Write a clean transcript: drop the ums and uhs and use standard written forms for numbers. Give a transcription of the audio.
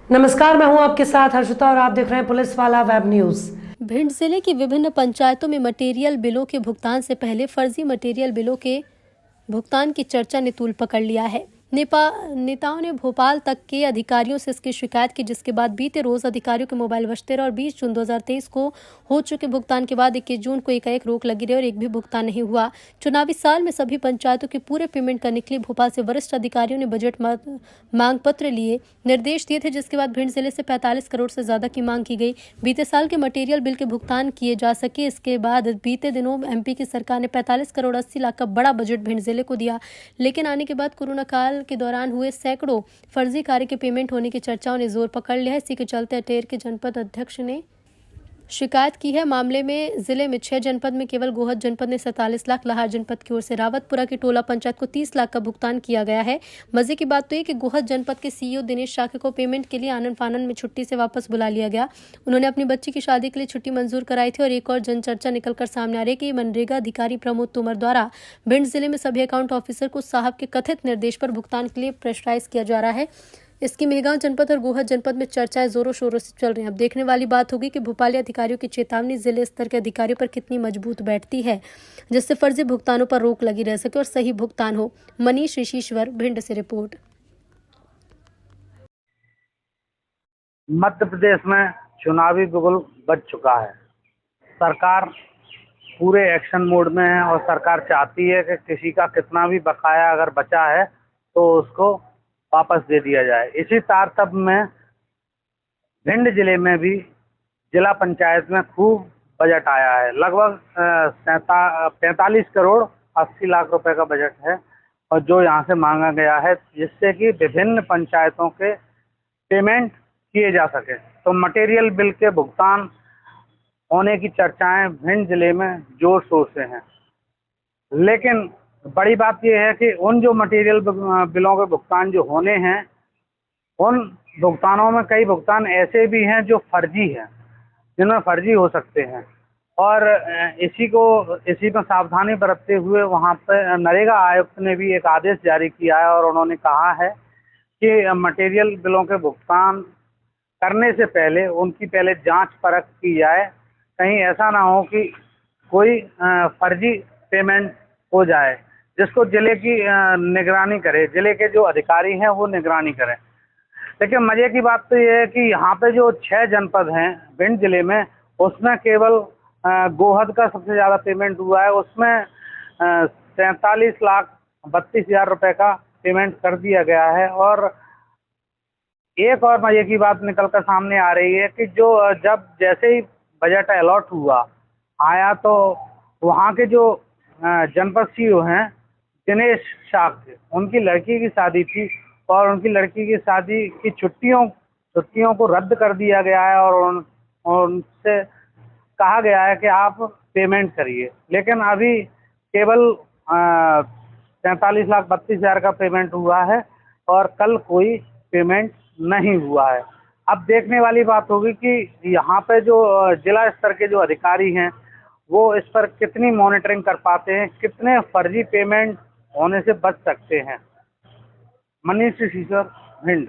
नमस्कार, मैं हूं आपके साथ हर्षिता और आप देख रहे हैं पुलिस वाला वेब न्यूज। भिंड जिले की विभिन्न पंचायतों में मटेरियल बिलों के भुगतान से पहले फर्जी मटेरियल बिलों के भुगतान की चर्चा ने तूल पकड़ लिया है। नेताओं ने भोपाल तक के अधिकारियों से इसकी शिकायत की, जिसके बाद बीते रोज अधिकारियों के मोबाइल बजते रहे और 20 जून 2023 को हो चुके भुगतान के बाद 21 जून को एकाएक रोक लगी रही और एक भी भुगतान नहीं हुआ। चुनावी साल में सभी पंचायतों के पूरे पेमेंट करने के लिए भोपाल से वरिष्ठ अधिकारियों ने बजट मांग पत्र लिए निर्देश दिए थे, जिसके बाद भिंड जिले से 45 करोड़ से ज्यादा की मांग की गई। बीते साल के मटेरियल बिल के भुगतान किए जा सके, इसके बाद बीते दिनों एमपी की सरकार ने 45 करोड़ 80 लाख का बड़ा बजट भिंड जिले को दिया, लेकिन आने के बाद कोरोना काल के दौरान हुए सैकड़ों फर्जी कार्य के पेमेंट होने की चर्चाओं ने जोर पकड़ लिया है। इसी के चलते अटेर के जनपद अध्यक्ष ने शिकायत की है। मामले में जिले में 6 जनपद में केवल गोहद जनपद ने 47 लाख, लाहौर जनपद की ओर से रावतपुरा की टोला पंचायत को 30 लाख का भुगतान किया गया है। मजे की बात तो ये कि गोहद जनपद के सीईओ दिनेश शाखे को पेमेंट के लिए आनंद फानन में छुट्टी से वापस बुला लिया गया। उन्होंने अपनी बच्ची की शादी के लिए छुट्टी मंजूर कराई थी। और एक और जनचर्चा निकलकर सामने आ रही है कि मनरेगा अधिकारी प्रमोद तोमर द्वारा भिंड जिले में सभी अकाउंट ऑफिसर को साहब के कथित निर्देश पर भुगतान के लिए प्रेशराइज किया जा रहा है। इसकी मेहगांव जनपद और गोहद जनपद में चर्चाएं जोरों शोरों से चल रही हैं। अब देखने वाली बात होगी कि भोपाली अधिकारियों की चेतावनी जिले स्तर के अधिकारियों पर कितनी मजबूत बैठती है, जिससे फर्जी भुगतानों पर रोक लगी रह सके और सही भुगतान हो। मनीष ऋषिश्वर, भिंड से रिपोर्ट। मध्य प्रदेश में चुनावी बिगुल बज चुका है। सरकार पूरे एक्शन मोड में है और सरकार चाहती है कि किसी का कितना भी बकाया अगर बचा है तो उसको वापस दे दिया जाए। इसी तारतम्य में भिंड जिले में भी जिला पंचायत में खूब बजट आया है। लगभग 45 करोड़ 80 लाख रुपए का बजट है और जो यहाँ से मांगा गया है, जिससे कि विभिन्न पंचायतों के पेमेंट किए जा सके। तो मटेरियल बिल के भुगतान होने की चर्चाएं भिंड जिले में जोर शोर से हैं, लेकिन बड़ी बात यह है कि उन जो मटेरियल बिलों के भुगतान जो होने हैं, उन भुगतानों में कई भुगतान ऐसे भी हैं जो फर्जी हैं, जिनमें फर्जी हो सकते हैं। और इसी में सावधानी बरतते हुए वहाँ पर नरेगा आयुक्त ने भी एक आदेश जारी किया है और उन्होंने कहा है कि मटेरियल बिलों के भुगतान करने से पहले उनकी पहले जांच परख की जाए। कहीं ऐसा ना हो कि कोई फर्जी पेमेंट हो जाए, जिसको जिले की निगरानी करे, जिले के जो अधिकारी हैं वो निगरानी करें। लेकिन मजे की बात तो ये है कि यहाँ पे जो 6 जनपद हैं भिंड जिले में, उसमें केवल गोहद का सबसे ज़्यादा पेमेंट हुआ है। उसमें 47 लाख 32 हज़ार रुपये का पेमेंट कर दिया गया है। और एक और मजे की बात निकल कर सामने आ रही है कि जब जैसे ही बजट अलॉट हुआ आया, तो वहाँ के जो जनपद सीईओ हैं दिनेश शाक्य, उनकी लड़की की शादी थी और उनकी लड़की की शादी की छुट्टियों को रद्द कर दिया गया है और उनसे कहा गया है कि आप पेमेंट करिए। लेकिन अभी केवल 43 लाख 32 हज़ार का पेमेंट हुआ है और कल कोई पेमेंट नहीं हुआ है। अब देखने वाली बात होगी कि यहाँ पे जो जिला स्तर के जो अधिकारी हैं वो इस पर कितनी मॉनिटरिंग कर पाते हैं, कितने फर्जी पेमेंट होने से बच सकते हैं। मनीष ऋषिश्वर, भिंड।